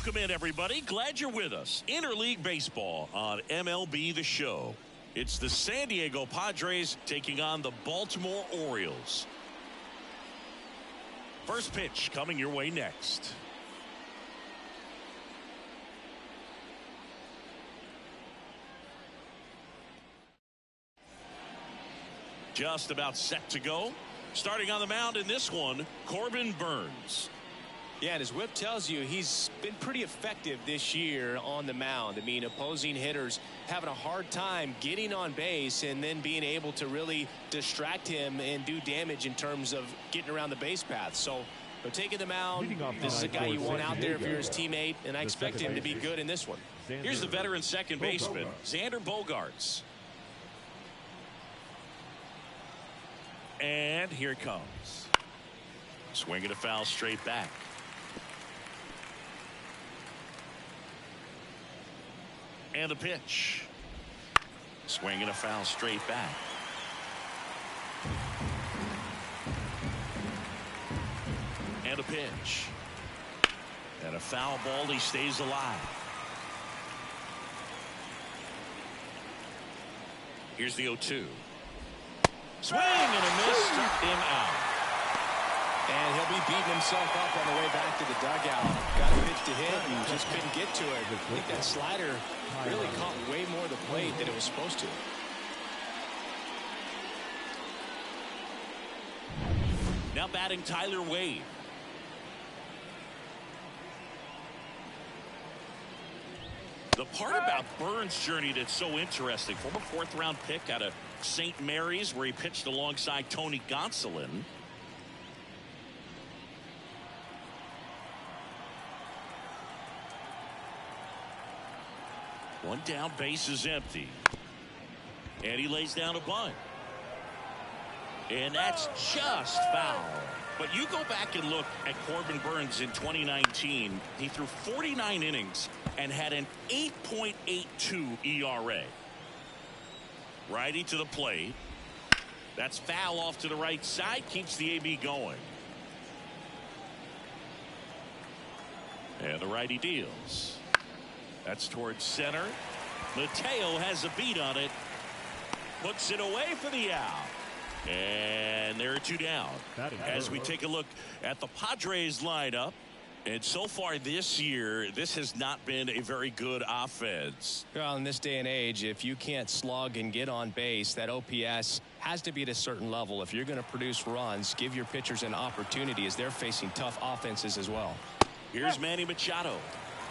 Welcome in, everybody. Glad you're with us. Interleague Baseball on MLB The Show. It's the San Diego Padres taking on the Baltimore Orioles. First pitch coming your way next. Just about set to go. Starting on the mound in this one, Corbin Burnes. Yeah, and his whip tells you he's been pretty effective this year on the mound. I mean, opposing hitters having a hard time getting on base and then being able to really distract him and do damage in terms of getting around the base path. So they're taking the mound. This is a guy you want out there if you're his teammate, and I expect him to be good in this one. Here's the veteran second baseman, Xander Bogaerts. And here it comes. Swinging a foul straight back. And a pitch. Swinging a foul straight back. And a pitch. And a foul ball. He stays alive. Here's the 0-2. Swing and a miss. Struck him out. And he'll be beating himself up on the way back to the dugout. Got a pitch to hit and just couldn't get to it. I think that slider really caught way more of the plate than it was supposed to. Now batting Tyler Wade. The part about Burnes' journey that's so interesting, former fourth-round pick out of St. Mary's, where he pitched alongside Tony Gonsolin. One down, base is empty. And he lays down a bunt. And that's just foul. But you go back and look at Corbin Burnes in 2019. He threw 49 innings and had an 8.82 ERA. Righty to the plate. That's foul off to the right side. Keeps the AB going. And the righty deals. That's towards center. Mateo has a beat on it. Puts it away for the out. And there are two down. As we take a look at the Padres lineup. And so far this year, this has not been a very good offense. Well, in this day and age, if you can't slug and get on base, that OPS has to be at a certain level. If you're going to produce runs, give your pitchers an opportunity as they're facing tough offenses as well. Here's Manny Machado.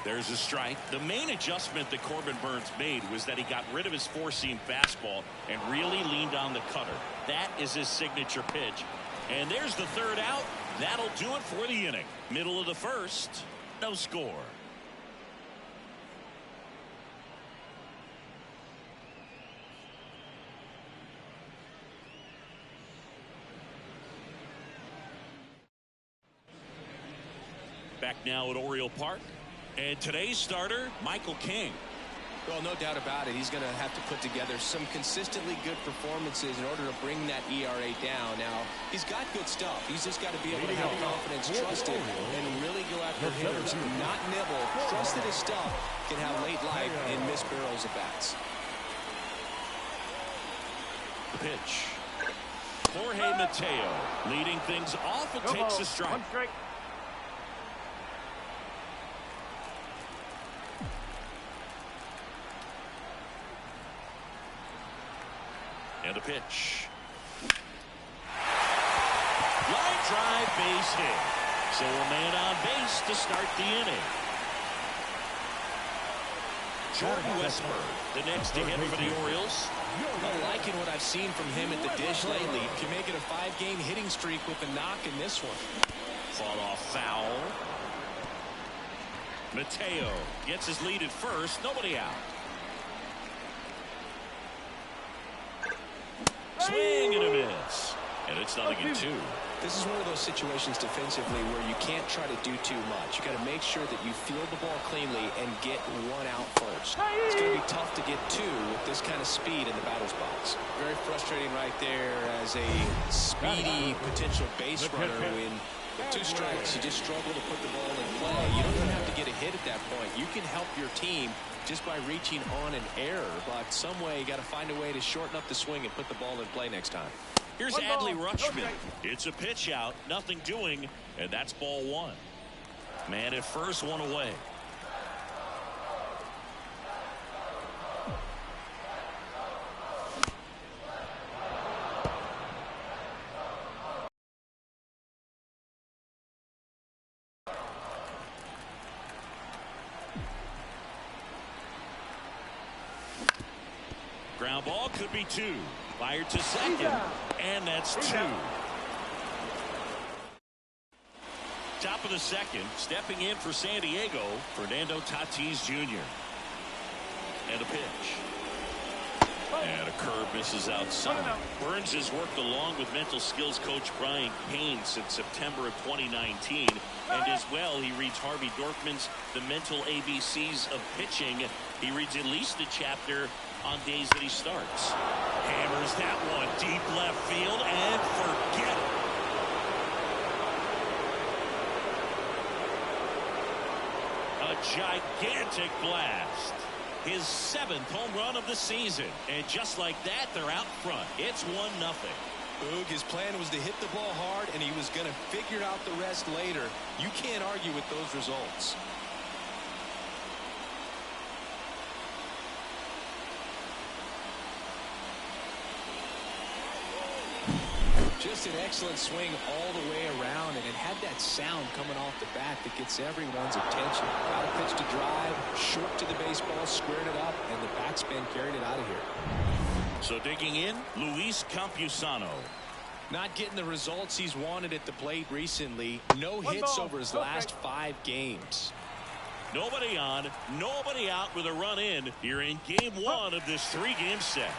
There's a strike. The main adjustment that Corbin Burnes made was that he got rid of his four-seam fastball and really leaned on the cutter. That is his signature pitch. And there's the third out. That'll do it for the inning. Middle of the first. No score. Back now at Oriole Park. And today's starter, Michael King. Well, no doubt about it. He's going to have to put together some consistently good performances in order to bring that ERA down. Now, he's got good stuff. He's just got to be able to have confidence, trust it, and really go after hitters. Not nibble. Trust that his stuff can have late life and miss barrels of bats. The pitch. Jorge Mateo leading things off and takes a strike. And a pitch. Line drive, base hit. So a man on base to start the inning. Jordan Westburg, the next to hit for the Orioles. I'm liking what I've seen from him at the dish lately. Can make it a 5-game hitting streak with a knock in this one. Fought off foul. Mateo gets his lead at first. Nobody out. Swing and a miss. And it's 0-2. This is one of those situations defensively where you can't try to do too much. You got to make sure that you field the ball cleanly and get one out first. It's going to be tough to get two with this kind of speed in the batter's box. Very frustrating right there as a speedy potential base runner when With 2 strikes, you just struggle to put the ball in play. You don't even have to get a hit at that point. You can help your team just by reaching on an error, but some way you got to find a way to shorten up the swing and put the ball in play next time. Here's Adley Rutschman. It's a pitch out, nothing doing, and that's ball 1. Man at first, 1 away. Ground ball could be 2. Fired to second, and that's 2. Top of the second, stepping in for San Diego, Fernando Tatis Jr. And a pitch. And a curve misses outside. Burns has worked along with mental skills coach Brian Payne since September of 2019. And as well, he reads Harvey Dorfman's The Mental ABCs of Pitching. He reads at least a chapter on days that he starts. Hammers that one deep left field and forget it. A gigantic blast. His 7th home run of the season. And just like that, they're out front. It's 1-0. Boog, his plan was to hit the ball hard, and he was going to figure out the rest later. You can't argue with those results. Just an excellent swing all the way around, and it had that sound coming off the bat that gets everyone's attention. Got a pitch to drive, short to the baseball, squared it up, and the backspin carried it out of here. So digging in, Luis Campusano. Not getting the results he's wanted at the plate recently. No hits over his last 5 games. Nobody on, nobody out with a run in here in game 1 of this 3-game set.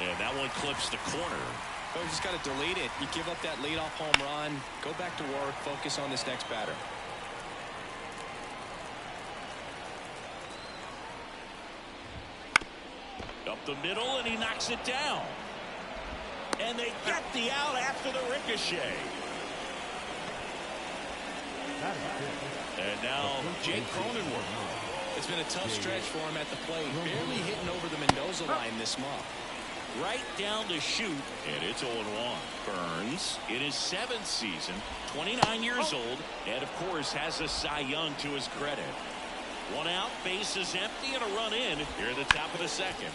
And that one clips the corner. Oh, just got to delete it. You give up that leadoff home run. Go back to work. Focus on this next batter. Up the middle, and he knocks it down. And they get the out after the ricochet. And now Jake Cronenworth. It's been a tough stretch for him at the plate. Barely hitting over the Mendoza line this month. Right down to shoot, and it's 0-1. Burns in his 7th season, 29 years old, and of course has a Cy Young to his credit. 1 out, base is empty, and a run in here at the top of the second.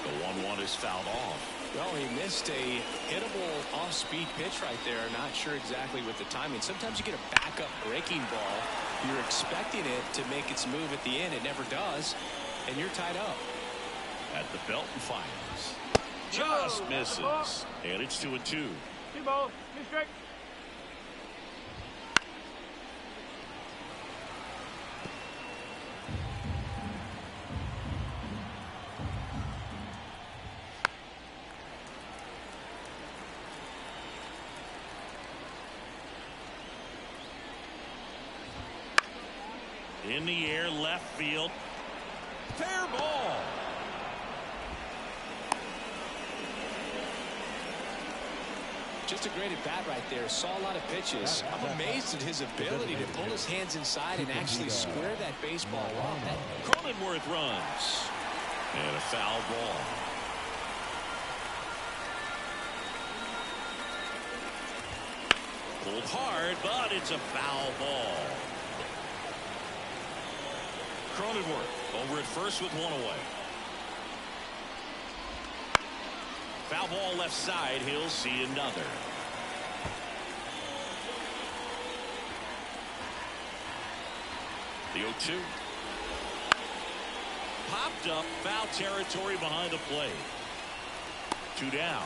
The 1-1 is fouled off. Well, he missed a hittable off-speed pitch right there. Not sure exactly with the timing. Sometimes you get a backup breaking ball. You're expecting it to make its move at the end. It never does, and you're tied up. At the belt and fires. Just misses. And it's 2-2. 2 balls, 2 strikes. In the air, left field. Fair ball. Just a great at-bat right there. Saw a lot of pitches. I'm amazed at his ability to pull his hands inside and actually square that baseball off. Cronenworth runs. And a foul ball. Pulled hard, but it's a foul ball. Cronenworth over at first with 1 away. Foul ball left side. He'll see another. The 0-2. Popped up. Foul territory behind the plate. 2 down.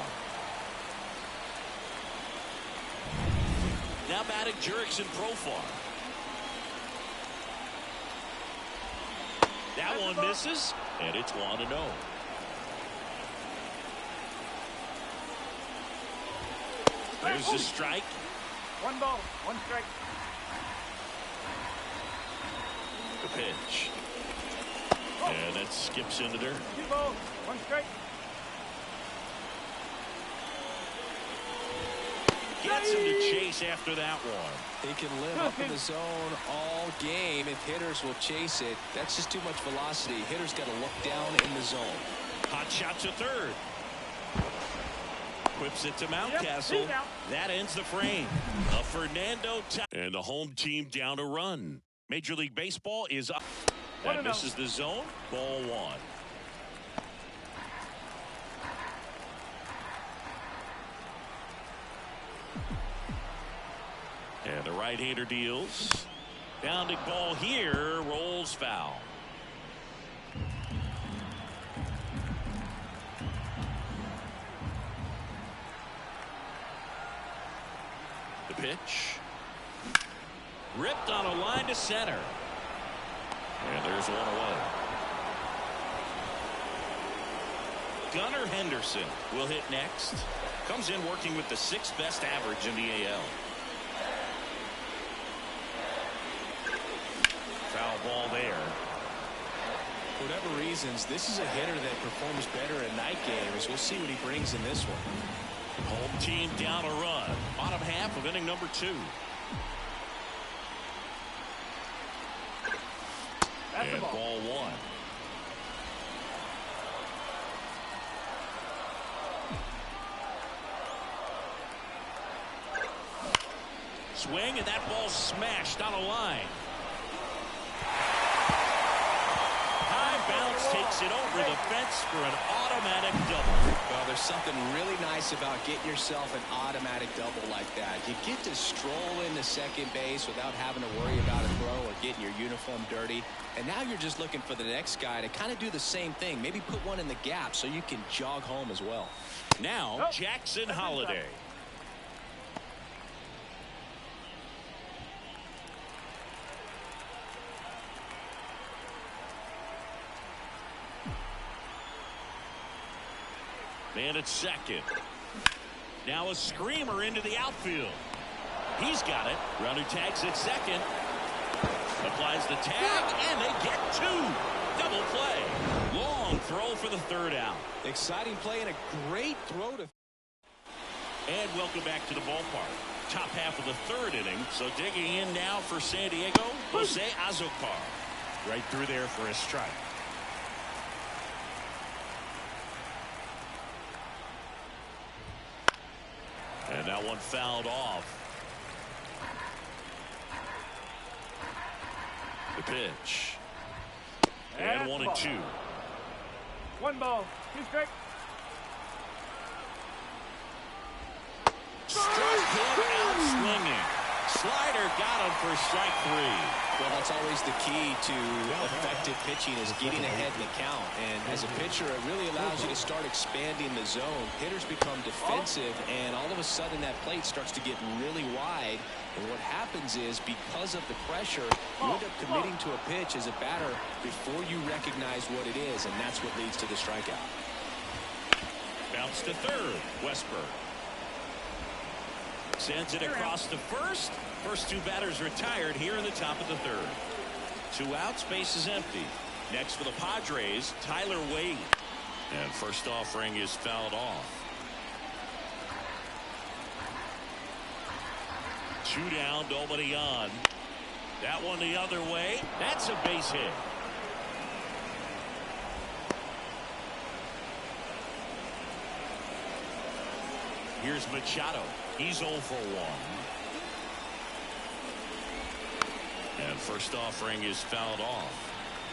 Now batting Jurickson Profar. That one misses, and it's 1-0. There's the strike. 1 ball, 1 strike. The pitch. And that skips into there. 2 balls, 1 strike. Gets him to chase after that one. He can live up in the zone all game if hitters will chase it. That's just too much velocity. Hitters got to look down in the zone. Hot shot to third. Whips it to Mountcastle. That ends the frame. A Fernando and the home team down a run. Major League Baseball is up. That misses the zone. Ball one. And the right-hander deals. Bounding ball here. Rolls foul. The pitch. Ripped on a line to center. And there's one away. Gunnar Henderson will hit next. Comes in working with the 6th best average in the AL. Foul ball there. For whatever reasons, this is a hitter that performs better in night games. We'll see what he brings in this one. Home team down a run. Bottom half of inning number 2. And ball one. Swing, and that ball smashed on a line. High bounce takes it over the fence for an automatic double. Well, there's something really nice about getting yourself an automatic double like that. You get to stroll into second base without having to worry about a throw or getting your uniform dirty. And now you're just looking for the next guy to kind of do the same thing. Maybe put one in the gap so you can jog home as well. Now, Jackson Holiday. Man at second. Now a screamer into the outfield. He's got it. Runner tags at second. Applies the tag, and they get 2. Double play. Long throw for the 3rd out. Exciting play and a great throw to. And welcome back to the ballpark. Top half of the 3rd inning. So digging in now for San Diego, Jose Azocar. Right through there for a strike. And that one fouled off. The pitch. And 1-2. 1 ball, 2 strikes. Struck him out swinging. Slider got him for strike 3. Well, that's always the key to effective pitching is getting ahead in the count. And as a pitcher, it really allows you to start expanding the zone. Hitters become defensive, and all of a sudden that plate starts to get really wide. And what happens is, because of the pressure, you end up committing to a pitch as a batter before you recognize what it is, and that's what leads to the strikeout. Bounce to third. Westberg sends it across to first. First 2 batters retired here in the top of the 3rd. 2 outs, base is empty. Next for the Padres, Tyler Wade. And first offering is fouled off. 2 down, nobody on. That one the other way. That's a base hit. Here's Machado. He's 0 for 1. And first offering is fouled off.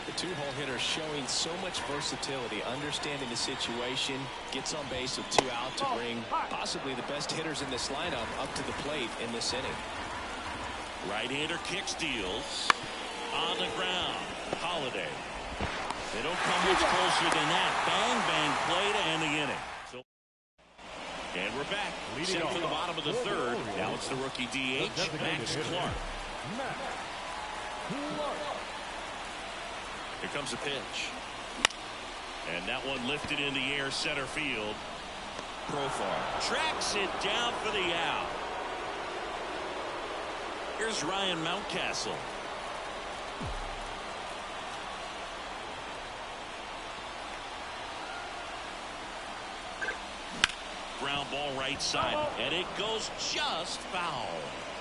The 2-hole hitter showing so much versatility, understanding the situation, gets on base with 2 out to bring possibly the best hitters in this lineup up to the plate in this inning. Right-hander kicks, deals. On the ground, Holiday. They don't come much closer than that. Bang, bang play to end the inning. And we're back. Set for the bottom of the 3rd. Now it's the rookie DH, Max Clark. Here comes the pitch. And that one lifted in the air, center field. Profar tracks it down for the out. Here's Ryan Mountcastle. Ground ball right side, and it goes just foul.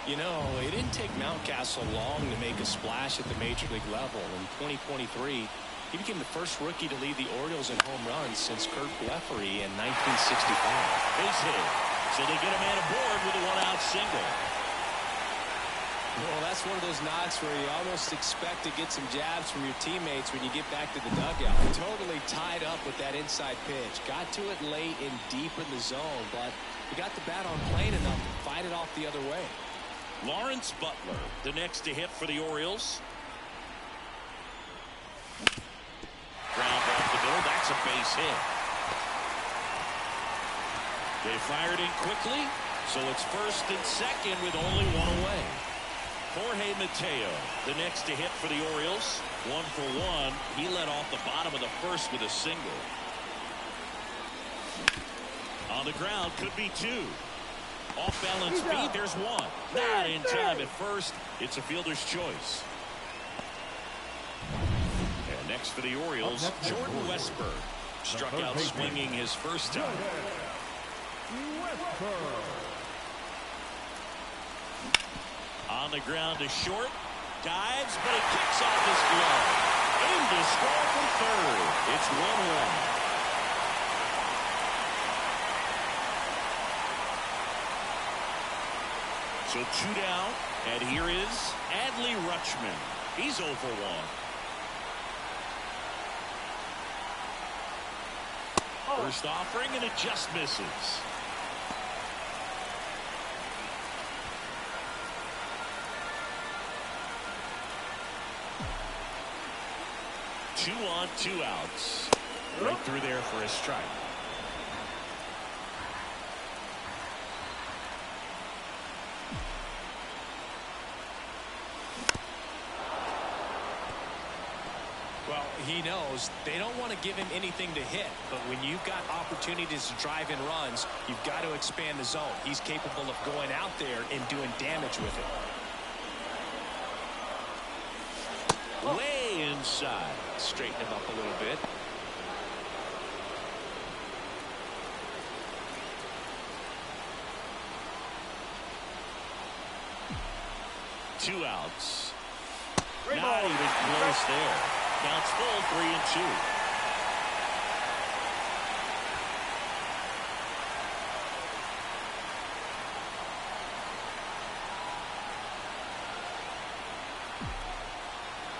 You know, it didn't take Mountcastle long to make a splash at the major league level. In 2023, he became the first rookie to lead the Orioles in home runs since Kurt Blefary in 1965. Base hit, so they get a man aboard with a one-out single. Well, that's one of those knocks where you almost expect to get some jabs from your teammates when you get back to the dugout. Totally tied up with that inside pitch. Got to it late and deep in the zone, but he got the bat on plane enough to fight it off the other way. Lawrence Butler, the next to hit for the Orioles. Ground off the middle. That's a base hit. They fired in quickly, so it's first and second with only one away. Jorge Mateo, the next to hit for the Orioles. 1 for 1. He led off the bottom of the first with a single. On the ground, could be 2. Off balance speed, there's 1. Not in time at first. It's a fielder's choice. And next for the Orioles, Jordan Westburg. Struck out swinging his first time. On the ground to short. Dives, but it kicks off his glove. In to score from third. It's 1-1. So 2 down, and here is Adley Rutschman. He's 0 for 1. First offering, and it just misses. Two on, 2 outs. Right through there for a strike. Well, he knows they don't want to give him anything to hit, but when you've got opportunities to drive in runs, you've got to expand the zone. He's capable of going out there and doing damage with it. Way inside. Straighten him up a little bit. Two outs. Not even close there. Counts full, 3-2.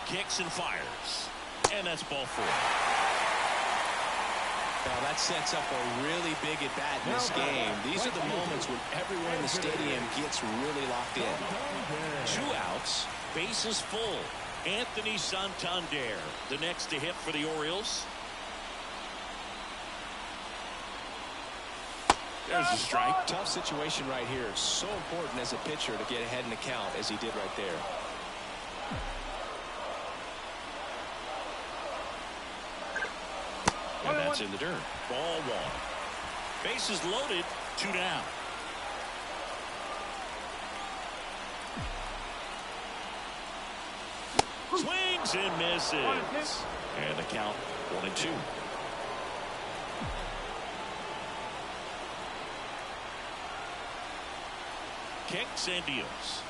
Kicks and fires. And that's ball 4. Now that sets up a really big at-bat in this game. These are the moments when everyone in the stadium gets really locked in. 2 outs. Bases full. Anthony Santander, the next to hit for the Orioles. There's a strike. Tough situation right here. So important as a pitcher to get ahead in the count as he did right there. And that's in the dirt. Ball 1. Bases loaded. 2 down. Swings and misses. And the count 1-2. Kicks and deals.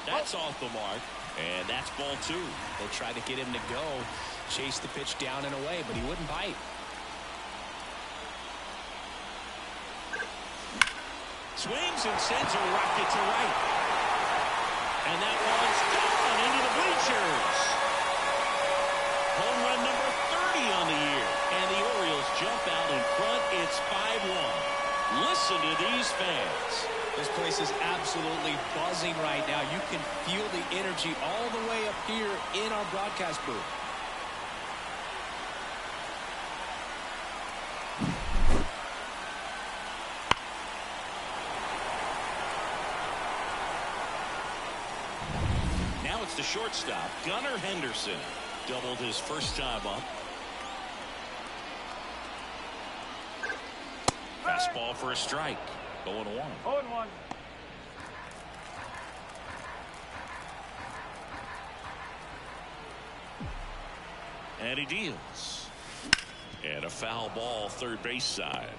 That's off the mark. And that's ball 2. They tried to get him to go. Chase the pitch down and away, but he wouldn't bite. Swings and sends a rocket to right. And that one's gone into the bleachers. Home run number 30 on the year. And the Orioles jump out in front. It's 5-1. Listen to these fans. This place is absolutely buzzing right now. You can feel the energy all the way up here in our broadcast booth. Now it's the shortstop, Gunnar Henderson. Doubled his first time up. Fastball for a strike. 0-1. 0-1. And he deals. And a foul ball third base side.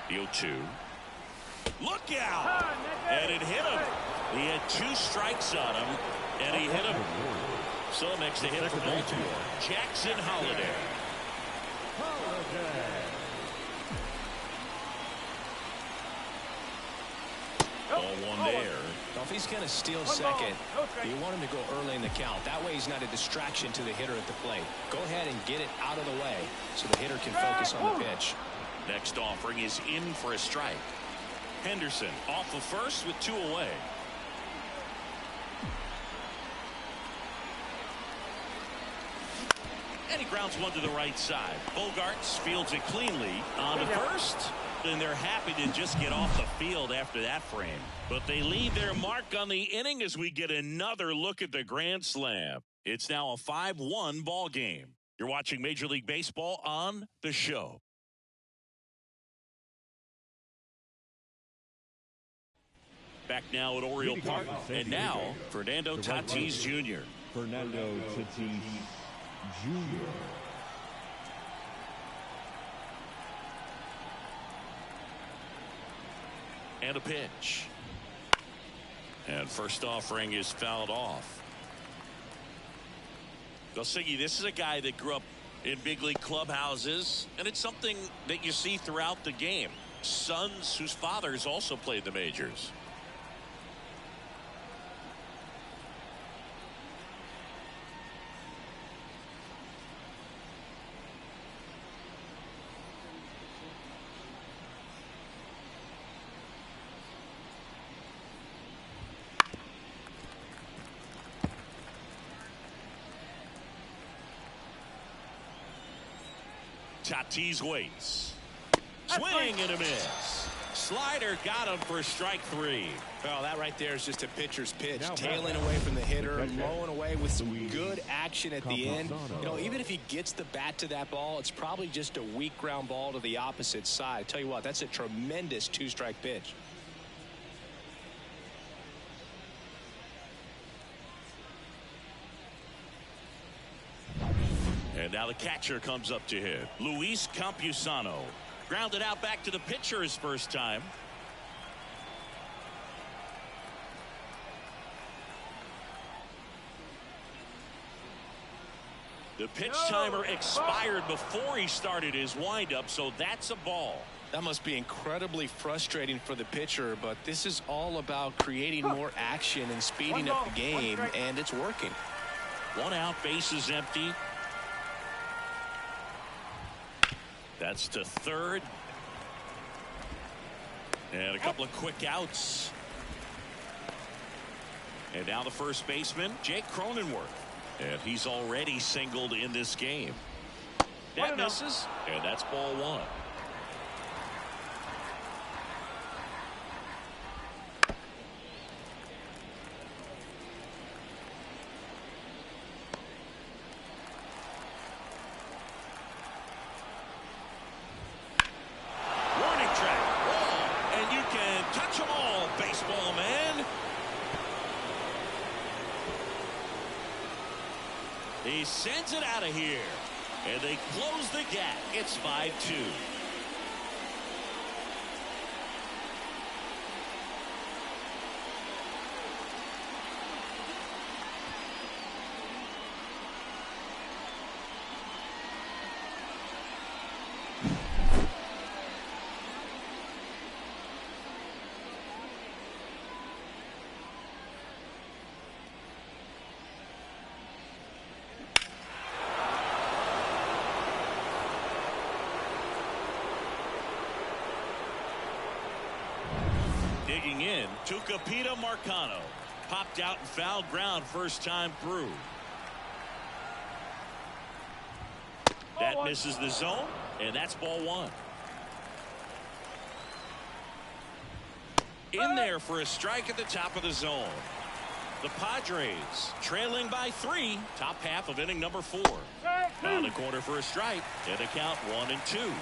The 0-2. Look out! And it hit him. He had 2 strikes on him, and he hit him. So next to hit for Baltimore, Jackson Holiday. Ball 1 there. Well, if he's going to steal second, you want him to go early in the count. That way he's not a distraction to the hitter at the plate. Go ahead and get it out of the way so the hitter can focus on the pitch. Next offering is in for a strike. Henderson off of first with 2 away. And he grounds one to the right side. Bogarts fields it cleanly on the first. And they're happy to just get off the field after that frame. But they leave their mark on the inning as we get another look at the grand slam. It's now a 5-1 ball game. You're watching Major League Baseball on The Show. Back now at Oriole Park. And now, Fernando Tatis Jr. Fernando Tatis Jr. And a pitch. And first offering is fouled off. Gosigi, this is a guy that grew up in big league clubhouses, and it's something that you see throughout the game. Sons whose fathers also played the majors. Tatis waits. Swing and a miss. Slider got him for strike 3. Well, that right there is just a pitcher's pitch. Tailing away from the hitter, mowing away with some good action at the end. You know, even if he gets the bat to that ball, it's probably just a weak ground ball to the opposite side. Tell you what, that's a tremendous 2-strike pitch. And now the catcher comes up to hit. Luis Campusano. Grounded out back to the pitcher his first time. The pitch timer expired before he started his windup, so that's a ball. That must be incredibly frustrating for the pitcher, but this is all about creating more action and speeding up the game, and it's working. 1 out, bases empty. That's to third. And a couple of quick outs. And now the first baseman, Jake Cronenworth. And he's already singled in this game. That misses, and that's ball 1. He sends it out of here, and they close the gap. It's 5-2. Digging in, Tucupita Marcano. Popped out and fouled ground first time through. That misses the zone, and that's ball 1. In there for a strike at the top of the zone. The Padres trailing by 3, top half of inning number 4. Down the corner for a strike, and the count 1-2.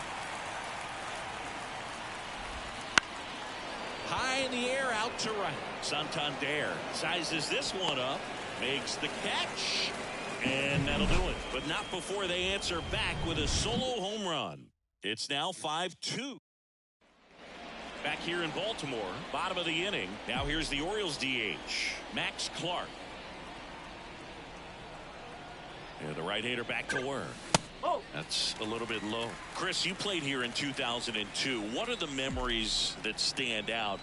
High in the air, out to right. Santander sizes this one up, makes the catch, and that'll do it. But not before they answer back with a solo home run. It's now 5-2. Back here in Baltimore, bottom of the inning. Now here's the Orioles DH, Max Clark. And the right-hander back to work. Oh. That's a little bit low. Chris, you played here in 2002. What are the memories that stand out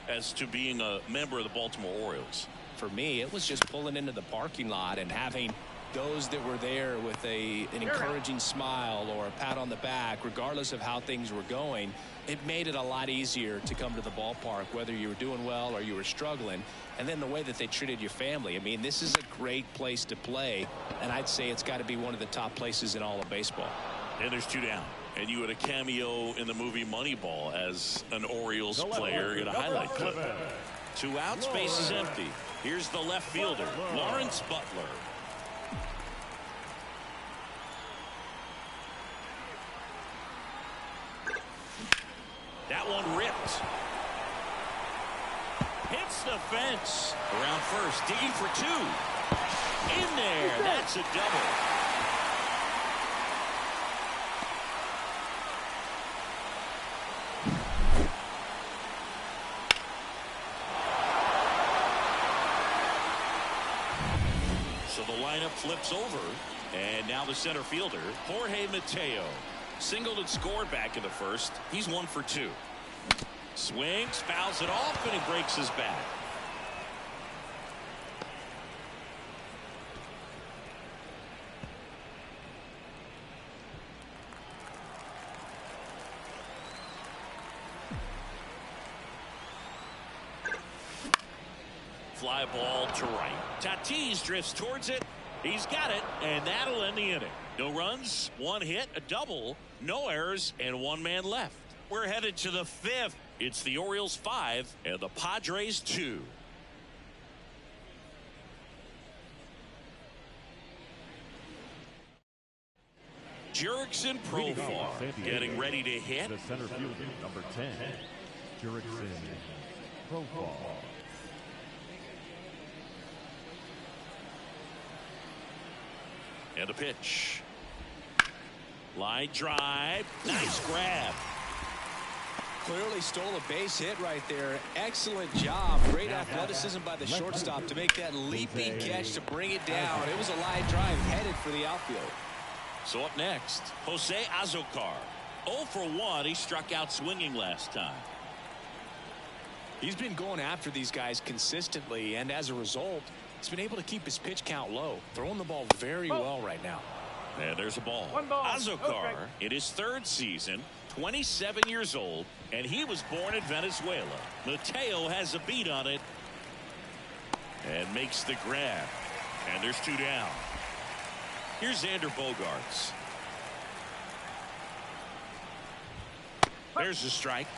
as to being a member of the Baltimore Orioles? For me, it was just pulling into the parking lot and having those that were there with an encouraging smile or a pat on the back, regardless of how things were going. It made it a lot easier to come to the ballpark, whether you were doing well or you were struggling. And then the way that they treated your family. I mean, this is a great place to play, and I'd say it's got to be one of the top places in all of baseball. And there's 2 down. And you had a cameo in the movie Moneyball as an Orioles player in a highlight clip. 2 out, space is empty. Here's the left fielder, Lawrence Butler. That one ripped. Hits the fence. Around first, digging for 2. In there, that's a double. So the lineup flips over, and now the center fielder, Jorge Mateo. Singled and scored back in the first. He's 1 for 2. Swings, fouls it off, and he breaks his bat. Fly ball to right. Tatis drifts towards it. He's got it, and that'll end the inning. No runs, 1 hit, a double, no errors, and 1 man left. We're headed to the 5th. It's the Orioles 5 and the Padres 2. Jurickson Profar getting ready to hit. The center fielder, number 10, Jurickson Profar. And a pitch. Line drive. Nice grab. Clearly stole a base hit right there. Excellent job. Great athleticism by the shortstop to make that leaping catch to bring it down. It was a line drive headed for the outfield. So up next, Jose Azocar. 0 for 1. He struck out swinging last time. He's been going after these guys consistently, and as a result, he's been able to keep his pitch count low, throwing the ball very well right now. And there's a ball. 1 ball. Azocar in his 3rd season, 27 years old, and he was born in Venezuela. Mateo has a beat on it and makes the grab. And there's 2 down. Here's Xander Bogaerts. There's a strike.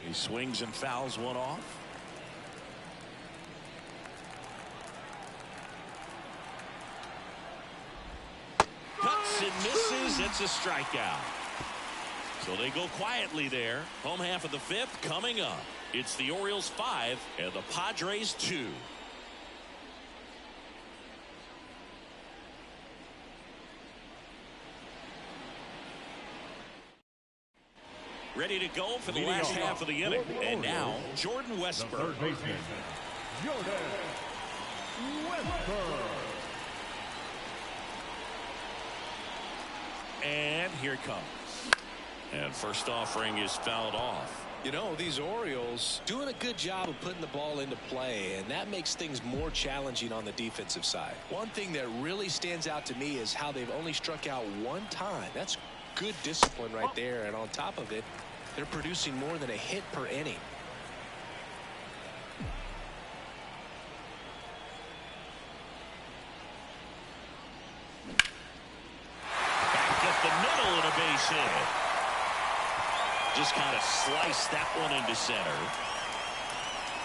He swings and fouls one off. Cuts and misses. It's a strikeout. So they go quietly there. Home half of the 5th coming up. It's the Orioles 5 and the Padres 2. Ready to go for the last half of the inning. And now, Jordan Westburg. Third baseman, Jordan Westburg. And here it comes. And first offering is fouled off. You know, these Orioles doing a good job of putting the ball into play, and that makes things more challenging on the defensive side. One thing that really stands out to me is how they've only struck out 1 time. That's good discipline right there, and on top of it, they're producing more than a hit per inning. Back up the middle and a base hit. Just kind of sliced that one into center.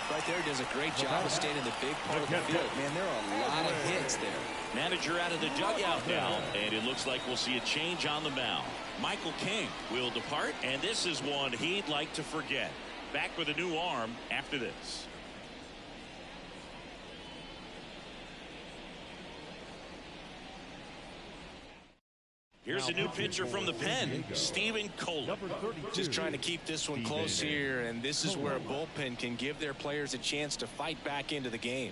Right there does a great job of staying in the big part of the field. Man, there are a lot of hits there. Manager out of the dugout now, and it looks like we'll see a change on the mound. Michael King will depart, and this is one he'd like to forget. Back with a new arm after this. Here's a new pitcher from the pen, Steven Kohler. Just trying to keep this one close here, and this is where a bullpen can give their players a chance to fight back into the game.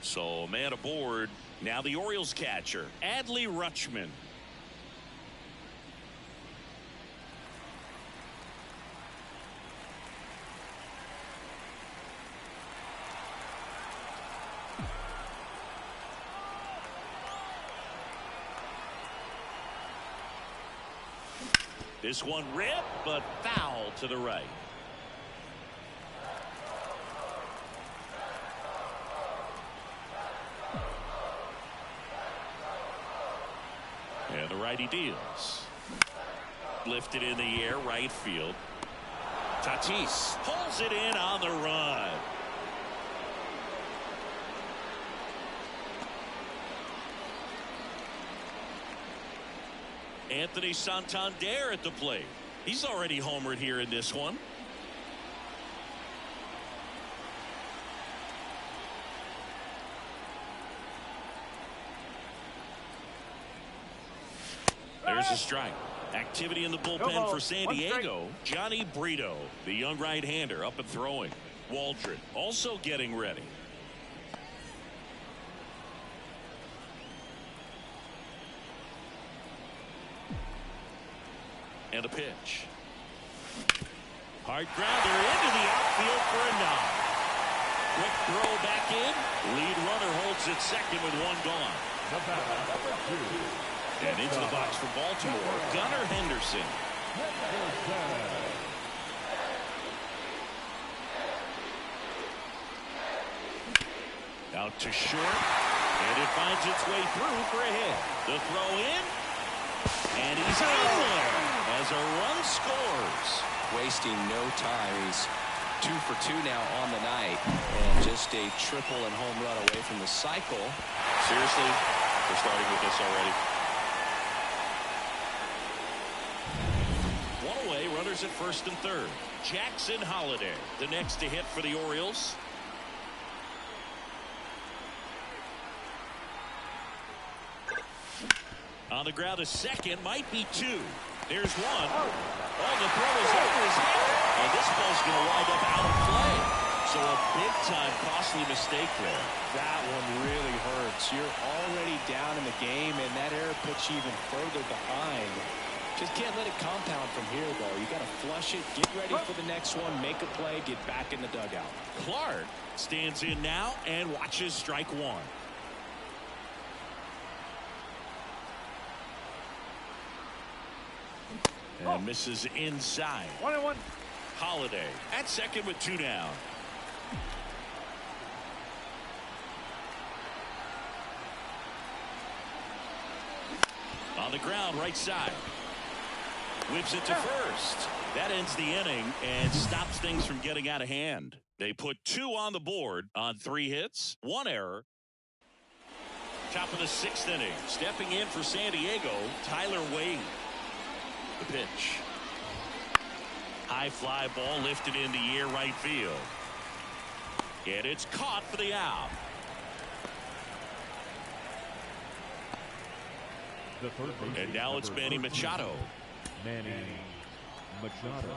So man aboard. Now the Orioles catcher, Adley Rutschman. This one ripped, but foul to the right. And the righty deals. Lifted in the air, right field. Tatis pulls it in on the run. Anthony Santander at the plate. He's already homered here in this one. There's a strike. Activity in the bullpen for San Diego. Johnny Brito, the young right-hander, up and throwing. Waldron also getting ready. And a pitch. Hard grounder into the outfield for a knock. Quick throw back in. Lead runner holds at second with one gone. And into the box for Baltimore, Gunnar Henderson. Out to short, and it finds its way through for a hit. The throw in, and he's in there as a run scores. Wasting no time. He's 2 for 2 now on the night, and just a triple and home run away from the cycle. Seriously, we're starting with this already. One away, runners at first and third. Jackson Holliday, the next to hit for the Orioles. On the ground, a second, might be two. There's one. Oh, the throw is over his head. And this ball's going to wind up out of play. So a big-time costly mistake there. That one really hurts. You're already down in the game, and that error puts you even further behind. Just can't let it compound from here, though. You got to flush it, get ready for the next one, make a play, get back in the dugout. Clark stands in now and watches strike one. And misses inside. 1-1. Holliday at second with two down. On the ground, right side. Whips it to first. That ends the inning and stops things from getting out of hand. They put 2 on the board on 3 hits, 1 error. Top of the 6th inning. Stepping in for San Diego, Tyler Wade. The pitch. High fly ball lifted in the air, right field. And it's caught for the out. And now it's Manny Machado. Manny Machado.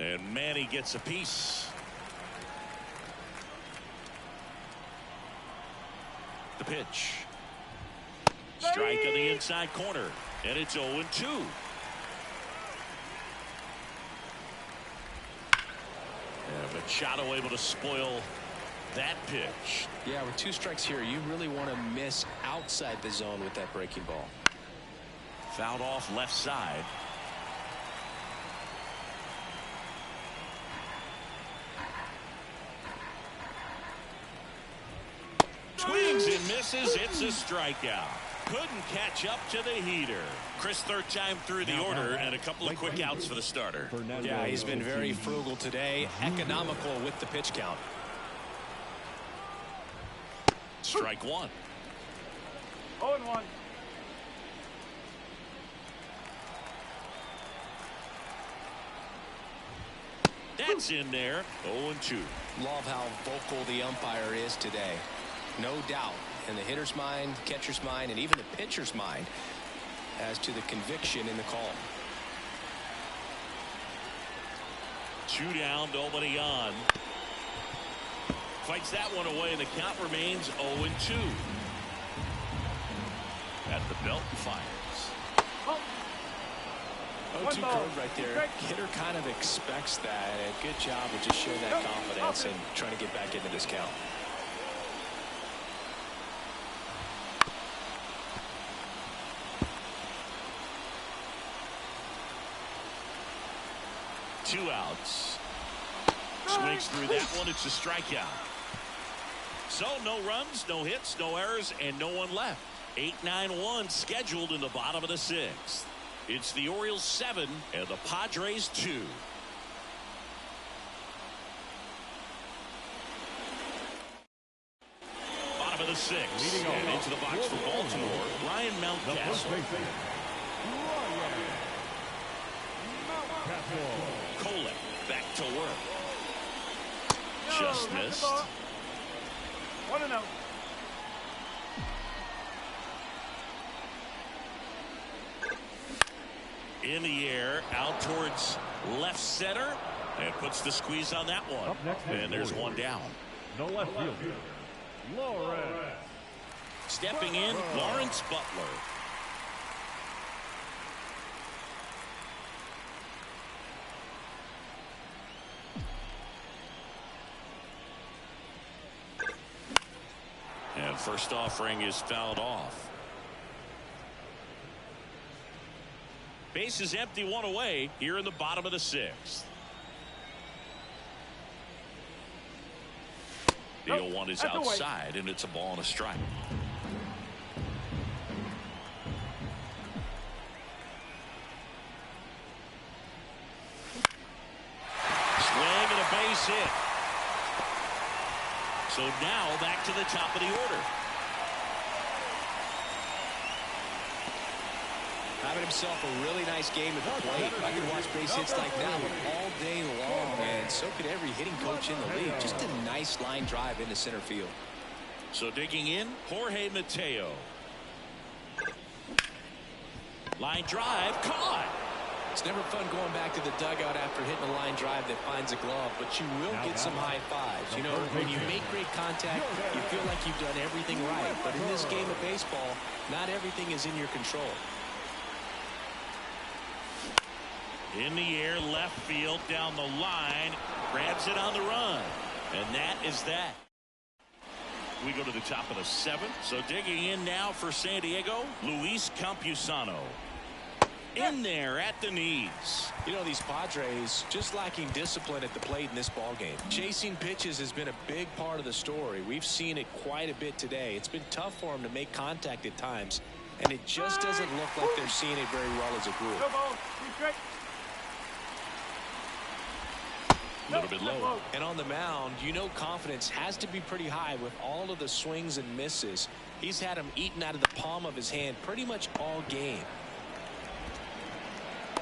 And Manny gets a piece. The pitch. Strike on the inside corner. And it's 0-2. And Machado able to spoil that pitch. Yeah, with 2 strikes here, you really want to miss outside the zone with that breaking ball. Fouled off left side. misses. It's a strikeout. Couldn't catch up to the heater. Chris, third time through the order and a couple of quick outs for the starter. Yeah, he's been very frugal today, economical with the pitch count. Strike one. 0-1. That's in there. 0-2. Love how vocal the umpire is today. No doubt in the hitter's mind, catcher's mind, and even the pitcher's mind as to the conviction in the call. 2 down, nobody on. Fights that one away, and the count remains 0-2. At the belt, fires. 0-2 curve right there. Hitter kind of expects that. A good job of just showing that confidence and trying to get back into this count. Two outs. Swings through that one. It's a strikeout. So no runs, no hits, no errors, and no one left. 8-9-1 scheduled in the bottom of the 6th. It's the Orioles 7 and the Padres 2. Bottom of the 6th. And into the box for Baltimore, Ryan Mountcastle. Kolek back to work. Just missed. 1-0. In the air, out towards left center, and puts the squeeze on that one. And there's one down. No left field. Lawrence. Stepping in, Lawrence Butler. And first offering is fouled off. Base is empty, one away here in the bottom of the 6th. The 0-1 is outside, and it's a ball and a strike. Swing and a base hit. So now back to the top of the order. Having himself a really nice game at the plate. I could watch base hits like that one all day long, and so could every hitting coach in the league. Just a nice line drive into center field. So digging in, Jorge Mateo. Line drive, caught. It's never fun going back to the dugout after hitting a line drive that finds a glove, but you will get some high fives. You know, when you make great contact, you feel like you've done everything right. But in this game of baseball, not everything is in your control. In the air, left field, down the line, grabs it on the run. And that is that. We go to the top of the 7th. So digging in now for San Diego, Luis Campusano. In there at the knees. You know, these Padres just lacking discipline at the plate in this ball game. Chasing pitches has been a big part of the story. We've seen it quite a bit today. It's been tough for them to make contact at times, and it just doesn't look like they're seeing it very well as a group. A little bit low. And on the mound, you know, confidence has to be pretty high with all of the swings and misses. He's had them eaten out of the palm of his hand pretty much all game.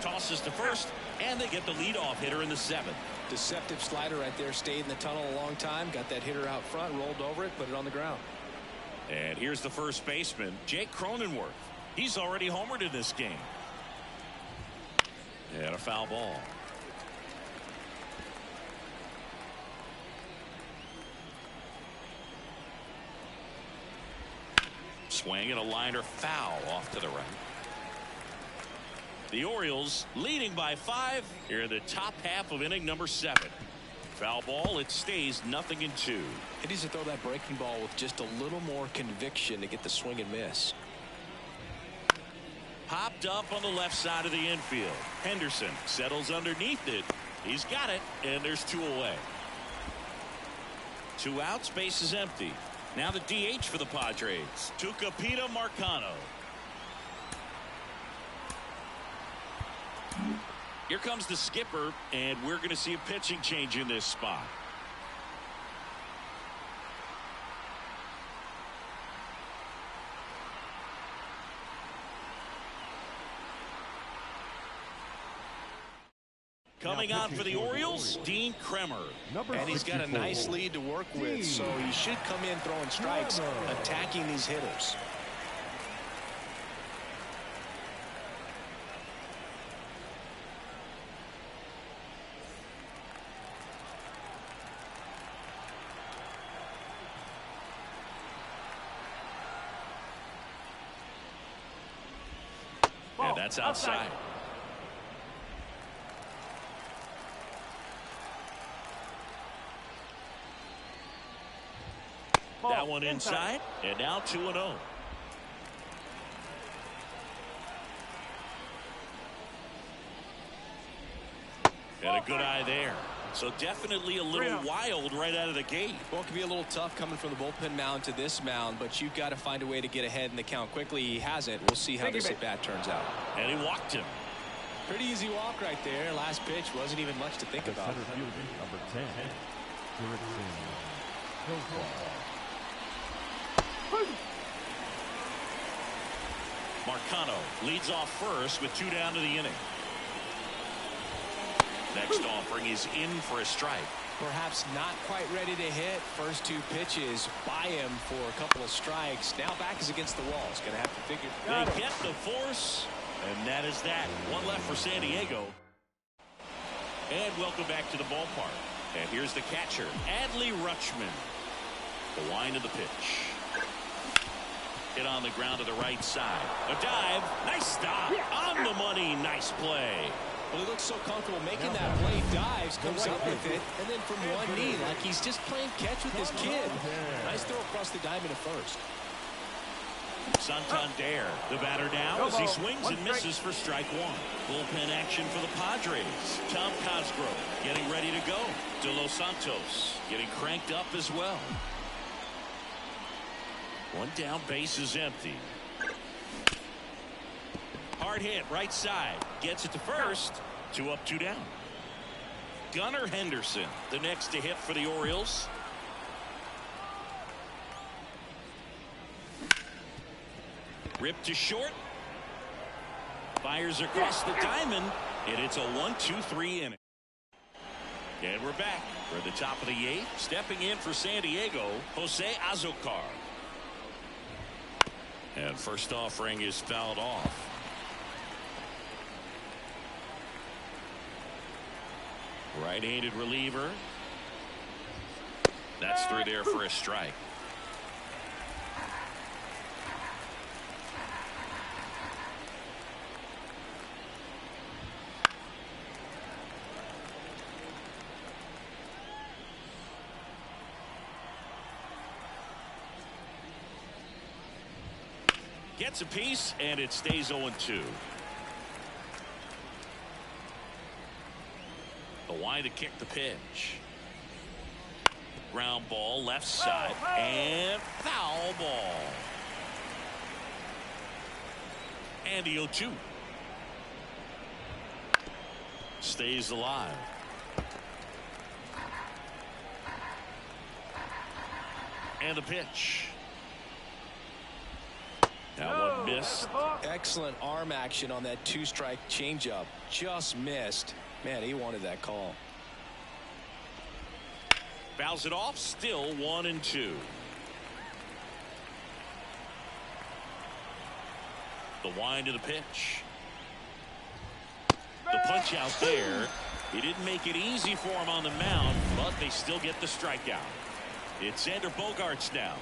Tosses to first, and they get the leadoff hitter in the 7th. Deceptive slider right there. Stayed in the tunnel a long time. Got that hitter out front, rolled over it, put it on the ground. And here's the first baseman, Jake Cronenworth. He's already homered in this game. And a foul ball. Swing and a liner foul off to the right. The Orioles leading by 5 here in the top half of inning number 7. Foul ball, it stays 0-2. He needs to throw that breaking ball with just a little more conviction to get the swing and miss. Popped up on the left side of the infield. Henderson settles underneath it. He's got it, and there's 2 away. 2 outs, base is empty. Now the DH for the Padres, Tucupita Marcano. Here comes the skipper, and we're going to see a pitching change in this spot. Coming on for the Orioles, Dean Kremer. And he's got a nice lead to work with, so he should come in throwing strikes, attacking these hitters. And that's outside. That one inside, and now 2-0. And a good eye there. So definitely a little wild right out of the gate. Well, it can be a little tough coming from the bullpen mound to this mound, but you've got to find a way to get ahead in the count quickly. He hasn't. We'll see how this at-bat turns out. And he walked him. Pretty easy walk right there. Last pitch wasn't even much to think about. Number 10, Marcano leads off first with 2 down to the inning. Next offering is in for a strike. Perhaps not quite ready to hit. First 2 pitches by him for a couple of strikes. Now back is against the wall. He's going to have to figure. They get the force, and that is that. One left for San Diego. And welcome back to the ballpark. And here's the catcher, Adley Rutschman. The wind of the pitch. Hit on the ground to the right side. A dive. Nice stop. On the money. Nice play. Well, he looks so comfortable making that play. Dives, comes up with it, and then from one knee, like he's just playing catch with his kid. Nice throw across the diamond at first. Santander, the batter now, as he swings and misses for strike 1. Bullpen action for the Padres. Tom Cosgrove getting ready to go. De Los Santos getting cranked up as well. One down, base is empty. Hard hit, right side. Gets it to first. 2 up, 2 down. Gunnar Henderson, the next to hit for the Orioles. Ripped to short. Fires across the diamond, and it's a 1-2-3 inning. And we're back. We're at the top of the 8th. Stepping in for San Diego, Jose Azocar. And first offering is fouled off. Right-handed reliever. That's through there for a strike. Gets a piece, and it stays 0-2. The wind to kick the pitch. Ground ball left side, and foul ball. And the 0-2. Stays alive. And the pitch. That one missed. Excellent arm action on that 2-strike changeup. Just missed. Man, he wanted that call. Fouls it off. Still 1-2. The wind of the pitch. The punch out there. He didn't make it easy for him on the mound, but they still get the strikeout. It's Xander Bogaerts now.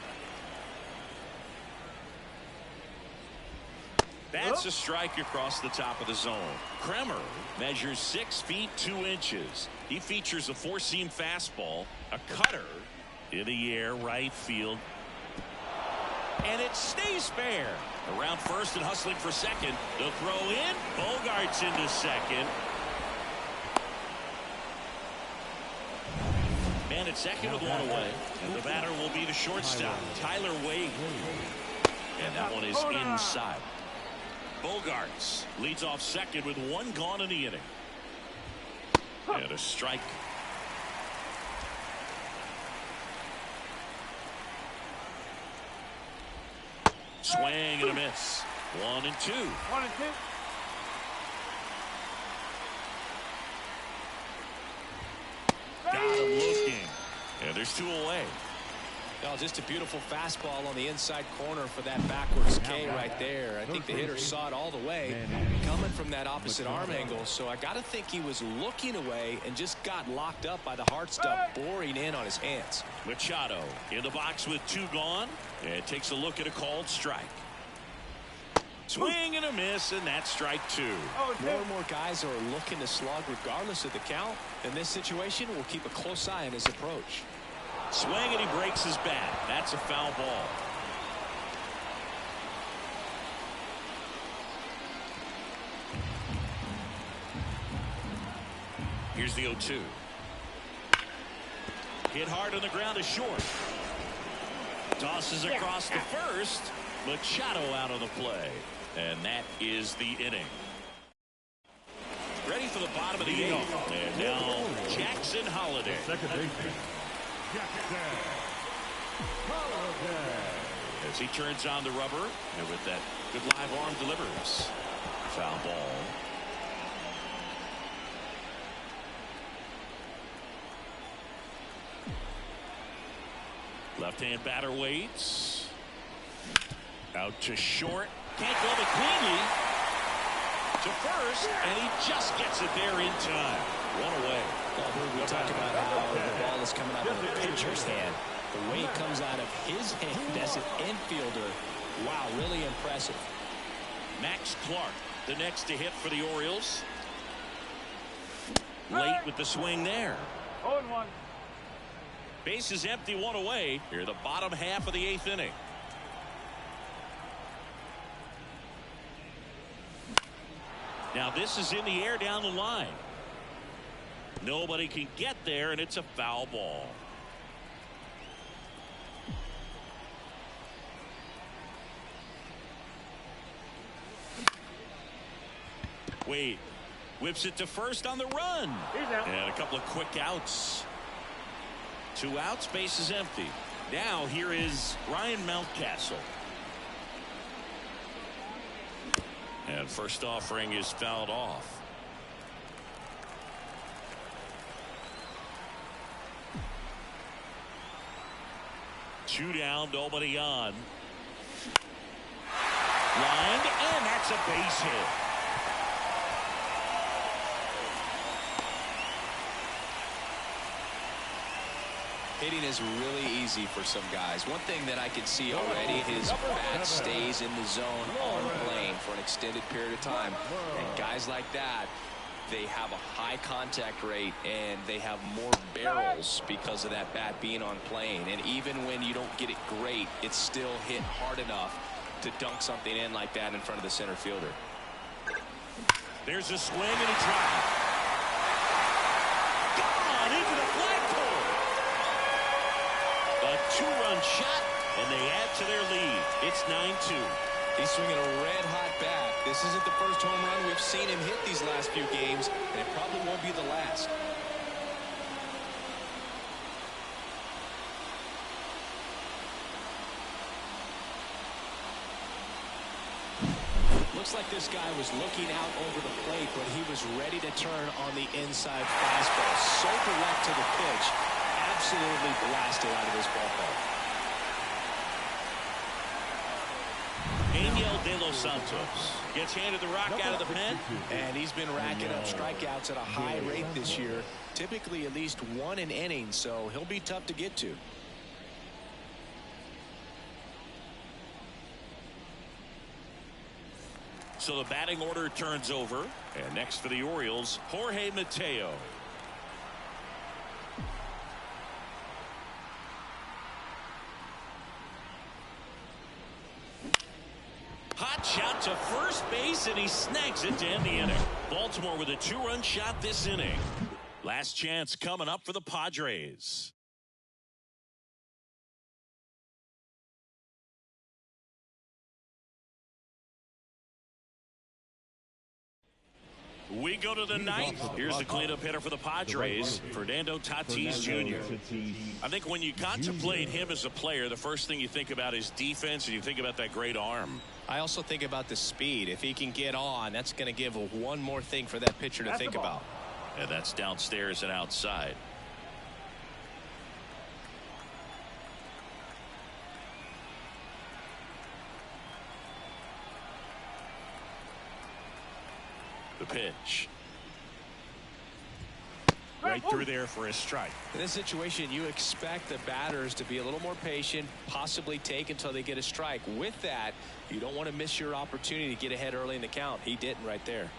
That's a strike across the top of the zone. Kremer measures 6 feet 2 inches. He features a 4-seam fastball, a cutter in the air, right field. And it stays fair. Around first and hustling for second. The throw in. Bogaerts into second. man at second with one away. And the batter will be the shortstop, Tyler Wade. And that one is inside. Bogarts leads off second with one gone in the inning. And a strike. Swing and a miss. 1 and 2. 1 and 2. Got him looking. And there's 2 away. Oh, just a beautiful fastball on the inside corner for that backwards K right there. I think the hitter saw it all the way coming from that opposite arm angle. So I got to think he was looking away and just got locked up by the hard stuff boring in on his hands. Machado in the box with 2 gone. And takes a look at a called strike. Swing and a miss, and that's strike 2. More and more guys are looking to slug regardless of the count. In this situation, we'll keep a close eye on his approach. Swing and he breaks his bat. That's a foul ball. Here's the 0-2. Hit hard on the ground to short. Tosses across the first. Machado out of the play. And that is the inning. Ready for the bottom of the 8th. And now Jackson Holiday. Second baseman, Jackson Holiday. As he turns on the rubber, and with that good live arm delivers. Foul ball. Left-hand batter waits. Out to short. Can't glove it cleanly. To first, and he just gets it there in time. 1 away. We talked about how the ball is coming out of the pitcher's hand. The way it comes out of his hand as an infielder. Wow, really impressive. Max Clark, the next to hit for the Orioles. Late with the swing there. 0 and 1. Base is empty, 1 away. Here, the bottom half of the 8th inning. Now this is in the air down the line. Nobody can get there, and it's a foul ball. Wade whips it to first on the run. And a couple of quick outs. 2 outs, base is empty. Now here is Ryan Mountcastle. And first offering is fouled off. Two down, nobody on. Lined, and that's a base hit. Hitting is really easy for some guys. One thing that I can see already, his bat stays in the zone on plane for an extended period of time. And guys like that, they have a high contact rate and they have more barrels because of that bat being on plane. And even when you don't get it great, it's still hit hard enough to dunk something in like that in front of the center fielder. There's a swing and a drive. Gone into the flagpole. A 2-run shot, and they add to their lead. It's 9-2. He's swinging a red-hot bat. This isn't the first home run we've seen him hit these last few games, and it probably won't be the last. Looks like this guy was looking out over the plate, but he was ready to turn on the inside fastball. So direct to the pitch. Absolutely blasted out of this ballpark. Daniel De Los Santos gets handed the rock out of the pen. And he's been racking up strikeouts at a high rate this year. Typically at least 1 an inning, so he'll be tough to get to. So the batting order turns over. And next for the Orioles, Jorge Mateo. Hot shot to first base, and he snags it to end the inning. Baltimore with a 2-run shot this inning. Last chance coming up for the Padres. We go to the ninth. Here's the cleanup hitter for the Padres, Fernando Tatis Jr. I think when you contemplate him as a player, the first thing you think about is defense, and you think about that great arm. I also think about the speed. If he can get on, that's going to give one more thing for that pitcher to think about. And that's downstairs and outside. The pitch. Right through there for a strike. In this situation, you expect the batters to be a little more patient, possibly take until they get a strike. With that, you don't want to miss your opportunity to get ahead early in the count. He didn't right there.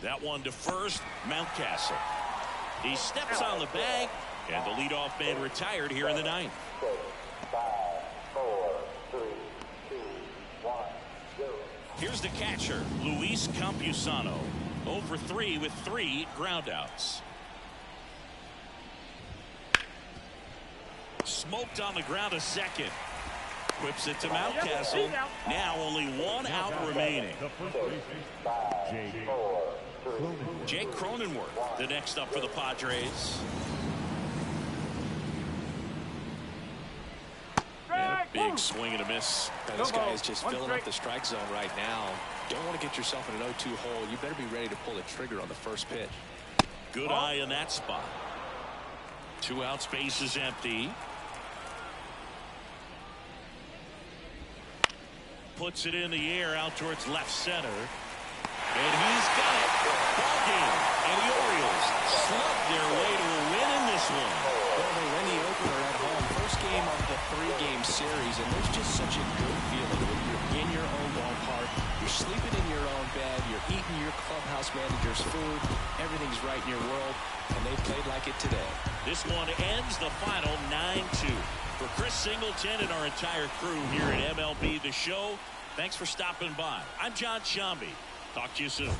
That one to first, Mountcastle. He steps on the bag, and the leadoff man retired here in the ninth. 5, 4, 3, 2, 1, 0. Here's the catcher, Luis Campusano. 0 for 3 with 3 groundouts. Smoked on the ground a second. Whips it to Mountcastle. Now only 1 out remaining. Jake Cronenworth, the next up for the Padres. And a big swing and a miss. This guy is just filling up the strike zone right now. Don't want to get yourself in an 0-2 hole. You better be ready to pull the trigger on the first pitch. Good eye in that spot. 2 outs, base is empty. Puts it in the air out towards left center. And he's got it. Ball game. And the Orioles slugged their way to a win in this one. Well, they win the opener at home. First game of the 3-game series. And there's just such a good feeling when you're in your own ballpark. You're sleeping in your own bed. You're eating your clubhouse manager's food. Everything's right in your world. And they played like it today. This one ends the final 9-2. For Chris Singleton and our entire crew here at MLB The Show, thanks for stopping by. I'm John Shambi. Talk to you soon. Our